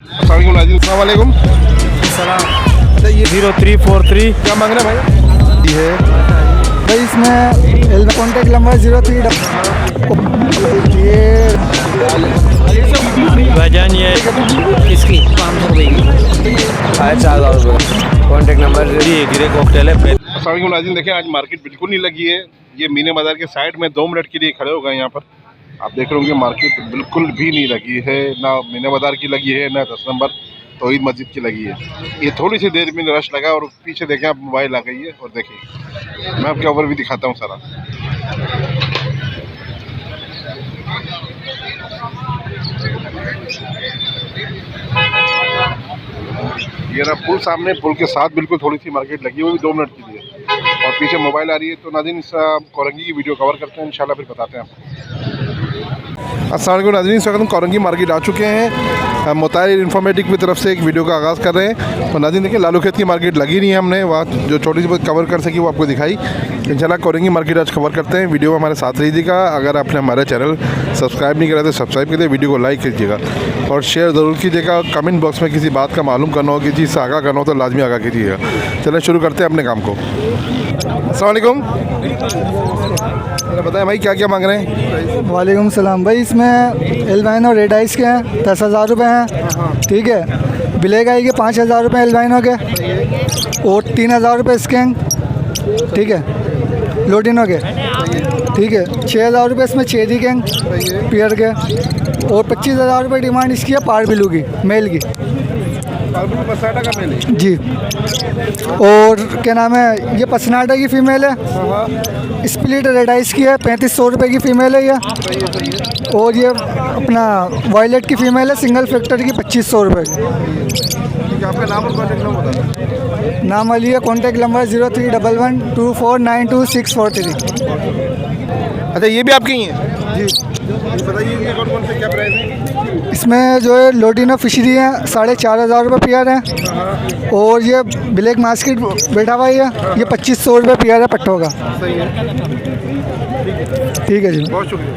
अस्सलाम वालेकुम। अच्छा ये 0343 क्या मांग रहे हैं भाई? ये है भाई इसमें कॉन्टेक्ट नंबर 03 ये वजन ये इसकी 500 रुपये की 4,500 रुपये कॉन्टेक्ट नंबर ये गिरे कॉकटेल है। अस्सलाम नाज़रीन, देखें आज मार्केट बिल्कुल नहीं लगी है। ये मीना बाज़ार के साइड में 2 मिनट के लिए खड़े हो गए यहाँ पर। आप देख रहे होंगे मार्केट बिल्कुल भी नहीं लगी है, ना मीना बाज़ार की लगी है, ना 10 नंबर तौहीद मस्जिद की लगी है। ये थोड़ी सी देर में रश लगा और पीछे देखें आप मोबाइल आ गई है। और देखिए मैं आपके ओवर भी दिखाता हूँ सारा। ये ना पुल सामने, पुल के साथ बिल्कुल थोड़ी सी मार्केट लगी हुई 2 मिनट के लिए। और पीछे मोबाइल आ रही है। तो नाज़रीन इस कोरंगी की वीडियो कवर करते हैं, इंशाल्लाह फिर बताते हैं आपको। अस्सलाम वालेकुम नाज़रीन, इस वक्त हम कोरंगी मार्केट आ चुके हैं। मुताहिर इन्फॉर्मेटिव की तरफ से एक वीडियो का आगाज़ कर रहे हैं। तो नाज़रीन देखिए लालू खेत की मार्केट लगी नहीं है, हमने वहाँ जो छोटी सी कवर कर सकी वो आपको दिखाई। इंशाल्लाह कोरंगी मार्केट आज कवर करते हैं। वीडियो में हमारे साथ रहिएगा। अगर आपने हमारा चैनल सब्सक्राइब नहीं करा तो सब्सक्राइब कीजिए, वीडियो को लाइक कीजिएगा और शेयर ज़रूर कीजिएगा। कमेंट बॉक्स में किसी बात का मालूम करना हो, किसी चीज़ से आगाह करना हो तो लाजमी आगाह कीजिएगा। चलिए शुरू करते हैं अपने काम को। अस्सलाम वालेकुम, बताएं भाई क्या क्या मांग रहे हैं? वालेकुम सलाम। भाई इसमें एल्बाइनो रेड आइस के हैं 10,000 रुपये हैं, ठीक है। ब्लैक आई के 5,000 रुपये एल्बाइनो के और 3,000 रुपये स्कैंग, ठीक है, लोटिनो के, ठीक है। 6,000 रुपये इसमें चेरी कैंग पियर के और 25,000 रुपये डिमांड इसकी है पार बिलू की, मेल की जी। और क्या नाम है, ये पसनाटा की फ़ीमेल है, स्प्लिट रेड आइस की है, 3500 रुपये की फ़ीमेल है ये। और ये अपना वायलेट की फ़ीमेल है, सिंगल फैक्टर की 2500 रुपये की। आपका नाम और कॉन्टेक्ट नंबर बता दें। नाम वाली है, कॉन्टेक्ट नंबर 031124926343। अच्छा ये भी आपकी ही है जी। ये बताइए कौन कौन से क्या प्राइस है? इसमें जो है लोटिनो फिशरी है 4,500 रुपये पेयर है। और ये ब्लैक मास्किट बैठा हुआ है, ये 2500 रुपये पेयर है पट्टों का। सही है, ठीक है जी, बहुत शुक्रिया।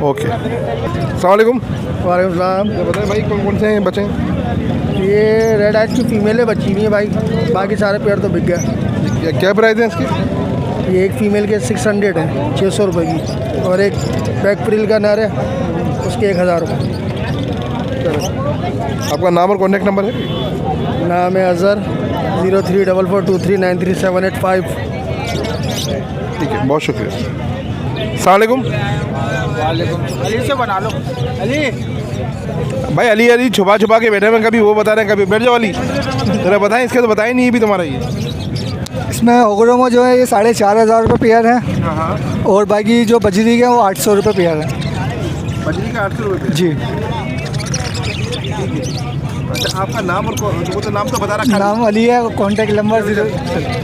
ओके, अस्सलाम वालेकुम। वालेकुम सलाम। ये बताएं भाई कौन कौन से हैं बच्चे? ये रेड आइस की फ़ीमेल है, बच्ची नहीं है भाई, बाकी सारे पेयर तो बिक गए। क्या प्राइस है इसकी? ये एक फ़ीमेल के 600 है, 600 रुपये की। और एक बैक प्रिल का नर है, उसके 1,000 रुपये। आपका नाम और कॉन्टेक्ट नंबर है? नाम है अज़हर, 034423937885। ठीक है, बहुत शुक्रिया। अस्सलाम वालेकुम। अली से बना लो, अली। भाई अली अली छुपा छुपा के बैठे हैं, कभी वो बता रहे हैं कभी बैठ जाओ अली। जरा बताएं इसके, तो बताएं नहीं, ये भी तुम्हारा ही है। इसमें ओगरोमो जो है ये 4,500 रुपये पेयर है। और बाकी जो बजरी के हैं वो 800 रुपये पेयर है। बजरी का 800 रुपये जी। अच्छा आपका नाम और वो तो नाम तो बता रखा है। नाम अली है, कॉन्टेक्ट नंबर 0।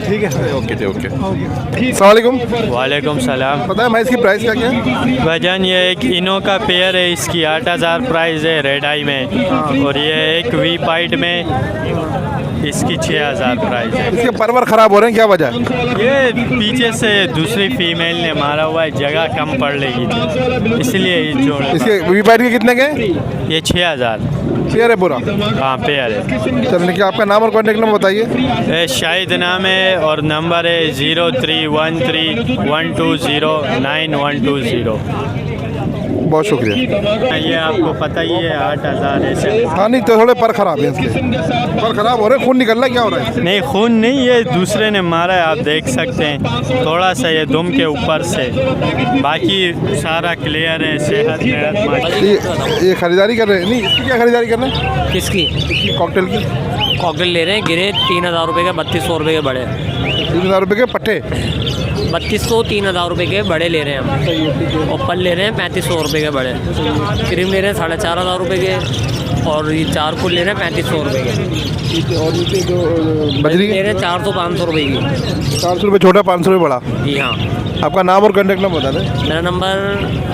ठीक है, ओके ओके। अस्सलाम वालेकुम। वालेकुम सलाम। बताएं भाई इसकी प्राइस क्या क्या है? वजन ये एक इनो का पेयर है, इसकी 8,000 प्राइस है रेड आई में। और ये एक वी पाइट में, इसकी 6,000 प्राइस है। इसके परवर ख़राब हो रहे हैं, क्या वजह है? ये पीछे से दूसरी फीमेल ने मारा हुआ है, जगह कम पड़ रही थी इसलिए ये जोड़। इसके वी पाइट के कितने के? ये 6,000 पेयर है पूरा? हाँ पेयर है। चलिए क्या आपका नाम और कॉन्टेक्ट नंबर बताइए। शाहिद नाम है और नंबर है 031312099120। बहुत शुक्रिया। ये आपको पता ही है 8,000 ऐसे। हाँ नहीं तो थोड़े पर ख़राब है इसके, पर ख़राब हो रहे हैं, खून निकल रहा है, क्या हो रहा है? नहीं खून नहीं, ये दूसरे ने मारा है, आप देख सकते हैं। थोड़ा सा ये दुम के ऊपर से, बाकी सारा क्लियर है। सेहत ये खरीदारी कर रहे हैं? नहीं इसकी क्या खरीदारी कर रहे हैं? किसकी कॉकटेल की कॉकटेल ले रहे हैं, गिरे 3,000 रुपये के, 3,200 रुपये के बड़े। 3,000 रुपये के पट्टे? 3,200 3,000 रुपये के बड़े ले रहे हैं हम। ओपन ले रहे हैं 3,500 रुपये के बड़े। क्रीम ले रहे हैं 4,500 रुपये के। और ये 4 फुल ले रहे हैं 3,500 रुपये के। और नीचे जो बजरी ले रहे हैं 400-500 रुपये की। 400 रुपये छोटा, 500 रुपये बड़ा। जी हाँ। आपका नाम और कॉन्टेक्ट नंबर बता दें। मेरा नंबर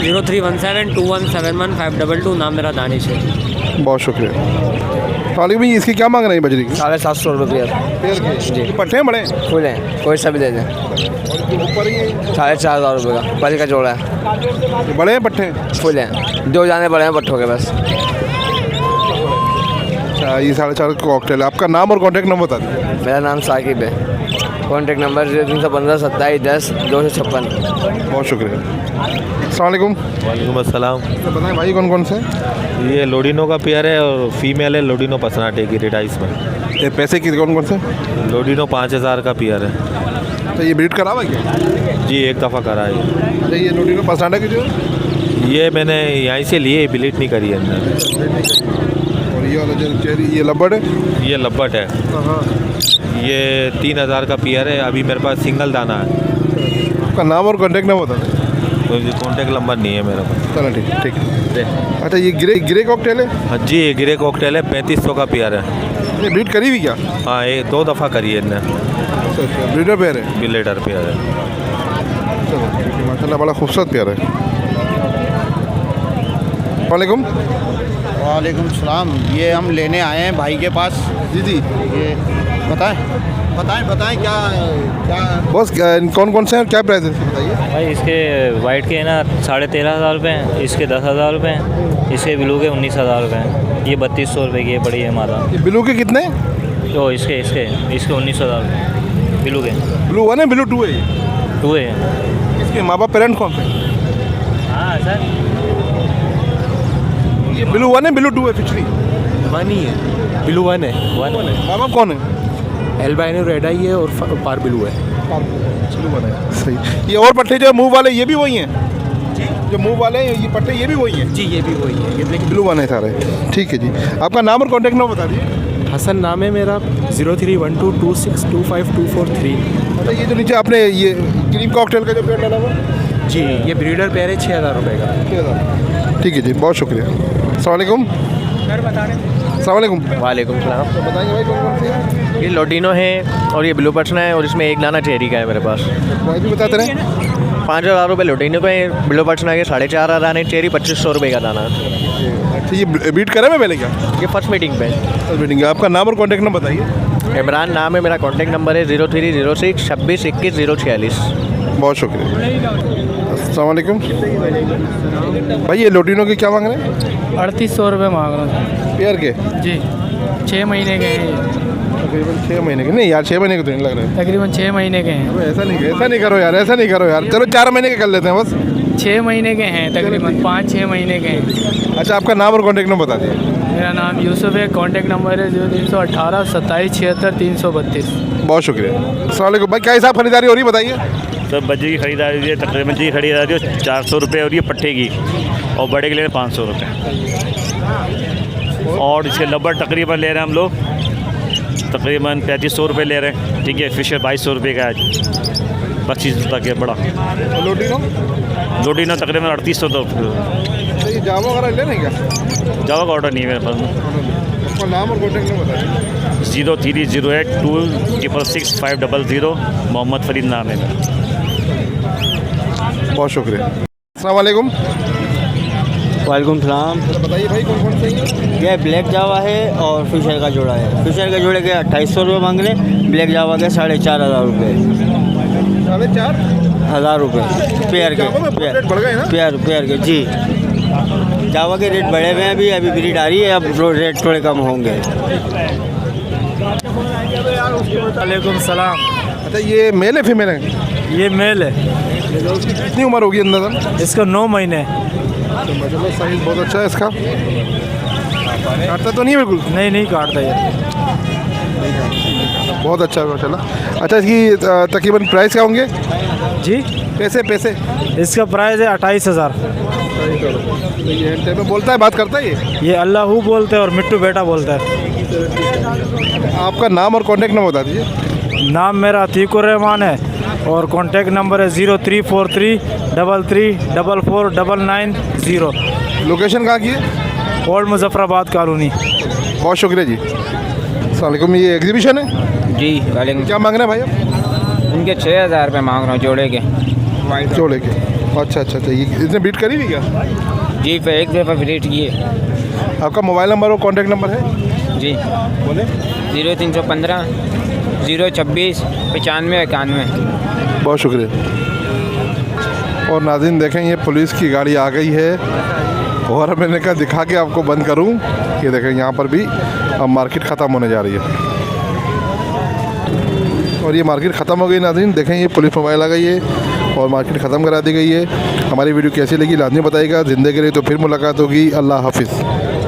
0317217152। नाम मेरा दानिश है। बहुत शुक्रिया। तालिब भाई इसकी क्या मांग रहे हैं बजरी की? 750 रुपये पेयर। जी पट्टे हैं बड़े? फुल हैं, कोई सा भी दे दें। ऊपर ही 4,500 रुपये का पल का जोड़ा है। बड़े हैं पट्टे? फुल हैं, 2 जाने बड़े हैं पट्ठों के बस। ये 4.5 कॉकटेल है। आपका नाम और कॉन्टैक्ट नंबर बता दीजिए। मेरा नाम साकिब है। Contact number 0315 27 10 256। बहुत शुक्रिया। अस्सलाम वालेकुम। वालेकुम अस्सलाम। तो बताएं भाई कौन कौन से हैं? ये लोडिनो का पेयर है और फीमेल है लोडिनो पसनाटे की रेड आइस में। ये पैसे की कौन कौन से? लोडिनो 5000 का पेयर है। तो ये ब्रीड करा हुआ है क्या? जी एक दफ़ा करा है। अच्छा ये लोडिनो पसनाटा की जो है? ये मैंने यहीं से लिए, बिलीट नहीं करी है अंदर। और ये वाला जो चेरी ये लब्बड़ है? ये लब्बट है। ये 3000 का पेयर है। अभी मेरे पास सिंगल दाना है। आपका नाम और कॉन्टैक्ट नंबर बता दें। तो कॉन्टेक्ट नंबर नहीं है मेरे पास। चलो ठीक ठीक है। अच्छा ये ग्रे कॉकटेल है? हाँ जी ये ग्रे कॉकटेल है, 3500 का पेयर है। ये ब्रीड करी हुई क्या? हाँ ये 2 दफ़ा करी है इनने। अच्छा ब्रीडर पेयर है? बिलेटर पेयर है। चलो ठीक है, माशाल्लाह बड़ा खूबसूरत पेयर है। वालेकुम। वालेकुम सलाम। ये हम लेने आए हैं भाई के पास। जी जी। ये बताएं बताएं क्या क्या बस कौन कौन से हैं, क्या प्राइस है इसके बताइए। भाई इसके वाइट के ना 13,500 रुपये हैं, इसके 10,000 रुपये हैं, इसके ब्लू के 19,000 रुपये हैं। ये 3200 रुपये की है, बड़ी है मादा। ये ब्लू के कितने? तो इसके 19,000 रुपये ब्लू के। ब्लू 1 है ब्लू 2 है? 2 है। इसके माँ बाप पेरेंट कौन से? हाँ सर ये ब्लू 1 है ब्लू 2 है पिछली? वन ही है, ब्लू वन है। माँ बाप कौन है? एल्बाइनो रेड आई है और पार ब्लू है। सही। ये और पट्टे जो मुंह वाले ये भी वही हैं? जो मुंह वाले हैं ये पट्टे ये भी वही हैं? जी ये भी वही है, ये ब्लू 1 है सारे। ठीक है जी। आपका नाम और कॉन्टैक्ट नंबर बता दीजिए। हसन नाम है मेरा। 0312262524 अच्छा ये जो नीचे आपने ये क्रीम कॉकटेल का जो पेड़ डाला हुआ है? जी ये ब्रीडर पेयर है 6,000 रुपये का। ठीक है जी बहुत शुक्रिया। अस्सलाम वालेकुम। अस्सलाम वालेकुम। वालेकुम सलाम। तो बताइए भाई कौन कौन से हैं? ये लोडिनो है और ये ब्लू पटना है और इसमें एक दाना चेरी का है मेरे पास। प्राइस भी बताते रहे। 5,000 रुपये लोडिनो का है, ब्लू पटना के 4,500 दाने, चेरी 2500 रुपये का दाना। अच्छा ये बीट करे मैं पहले क्या? ये फर्स्ट मीटिंग पे। मीटिंग आपका नाम और कॉन्टैक्ट नंबर बताइए। इमरान नाम है मेरा। कॉन्टैक्ट नंबर है 0306 26 21 046। बहुत शुक्रिया। अस्सलाम वालेकुम। भाई ये लोटिनो के क्या मांग रहे हैं? 3800 रुपये मांग रहा हूँ पेयर के? जी। 6 महीने के हैं ये। तकरीबन 6 महीने के? नहीं यार 6 महीने के तो नहीं लग रहे हैं। तकरीबन 6 महीने के हैं। ऐसा नहीं करो यार, ऐसा नहीं करो यार। चलो 4 महीने के कर लेते हैं बस। 6 महीने के हैं तकरीबन, 5-6 महीने के हैं। अच्छा आपका नाम और कॉन्टैक्ट नंबर बता दीजिए। मेरा नाम यूसुफ है। कॉन्टैक्ट नंबर है 0318 27 76 332। बहुत शुक्रिया। अस्सलाम वालेकुम। भाई क्या हिसाब खरीदारी हो रही है बताइए। सर बच्चे की खरीदारी है, तकरीबन जी खरीदारी है 400 रुपये और ये पट्टे की, और बड़े के लिए 500 रुपये। और इसके लब्बर तकरीबन ले रहे हैं हम लोग तकरीबन 3500 रुपये ले रहे हैं। ठीक है फिशर 2200 रुपये का है, 25 तक है बड़ा। लोडिनो तकरीबन 3800 तो। ये जावा वगैरह ले रहे हैं क्या? जावा का ऑर्डर नहीं है मेरे पास। आपका नाम और कॉन्टैक्ट नंबर बताइए। 0308266500 मोहम्मद फरीद नाम है मेरा। बहुत शुक्रिया। अस्सलाम वालेकुम। वालेकुम सलाम। बताइए भाई कौन कौन से हैं? ये ब्लैक जावा है और फिशर का जोड़ा है। फिशर के जोड़े के 2800 रुपये मांग रहे, ब्लैक जावा के 4,500 रुपये। 4,500 रुपये पेयर के। पेयर के जी। जावा के रेट बढ़े हुए हैं अभी ब्रीड आ रही है, अब रेट थोड़े कम होंगे। वालेकुम सलाम। अच्छा ये मेल है फीमेल है? ये मेल है। कितनी उम्र होगी अंदाज़ा? इसको 9 महीने। माशाल्लाह साइज बहुत अच्छा है इसका। काटता तो नहीं है बिल्कुल? नहीं काटता ये। बहुत अच्छा है माशाल्लाह। अच्छा इसकी तकरीबन प्राइस क्या होंगे जी? पैसे इसका प्राइस है 28,000। ये में बोलता है, बात करता है ये अल्लाहू बोलते हैं और मिट्टू बेटा बोलता है। आपका नाम और कॉन्टैक्ट नंबर बता दीजिए। नाम मेरा अतीकुर रहमान है और कॉन्टैक्ट नंबर है 0343 33 44 990। लोकेशन कहाँ की है? Old Muzaffarabad colony. बहुत शुक्रिया जी। अस्सलाम वालेकुम। ये एग्जीबिशन है? जी वालेकुम। क्या मांग रहे हैं भाई आप? इनके 6,000 रुपये मांग रहा हूँ जोड़े के। जोड़े के? अच्छा ये इसने बीट करी हुई क्या? जी एक दफ़ा ब्रीड किए। आपका मोबाइल नंबर और कॉन्टैक्ट नंबर है? जी बोले। 0315 026 95 91। बहुत शुक्रिया। और नाज़रीन देखें ये पुलिस की गाड़ी आ गई है और मैंने कहा दिखा के आपको बंद करूं। ये देखें यहाँ पर भी अब मार्केट ख़त्म होने जा रही है और ये मार्केट ख़त्म हो गई नाज़रीन। देखें ये पुलिस मोबाइल आ गई है और मार्केट ख़त्म करा दी गई है। हमारी वीडियो कैसी लगी लाजमी बताइएगा। ज़िंदगी रही तो फिर मुलाकात होगी। अल्लाह हाफिज़।